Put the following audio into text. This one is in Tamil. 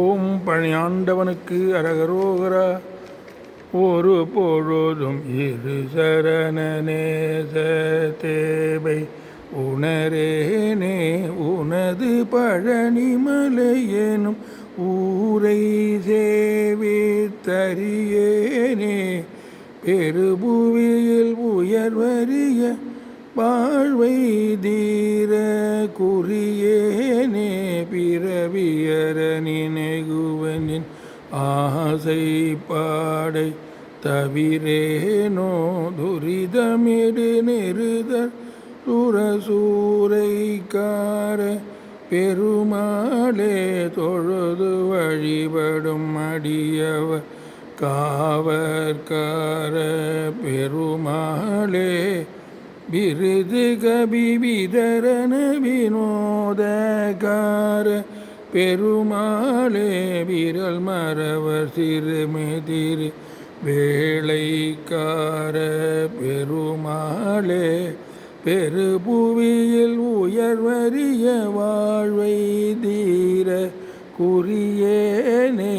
ஓம் பணியாண்டவனுக்கு அரகரோகரா. ஒரு பொழுதும் இரு சரண நேச தேவை உணரேனே உனது பழனிமலையேனும் ஊரை சேவித்தறியேனே. பெருபுவியில் உயர்வறிய வாழ்வை தீர குறியேனே. பிறவியற நினைகுவனின் ஆசை பாடை தவிரேனோ. துரிதமிடு நெருதர் சுரசூரைக்கார பெருமாளே. தொழுது வழிபடும் அடியவர் காவற்கார பெருமாளே. விருது கபி விதரண வினோதகார பெருமாளே. விரல் மறவர் சிறுமிதிரு வேளைக்கார பெருமாளே. பெருபுவியில் உயர்வறிய வாழ்வை தீர குறியேனே.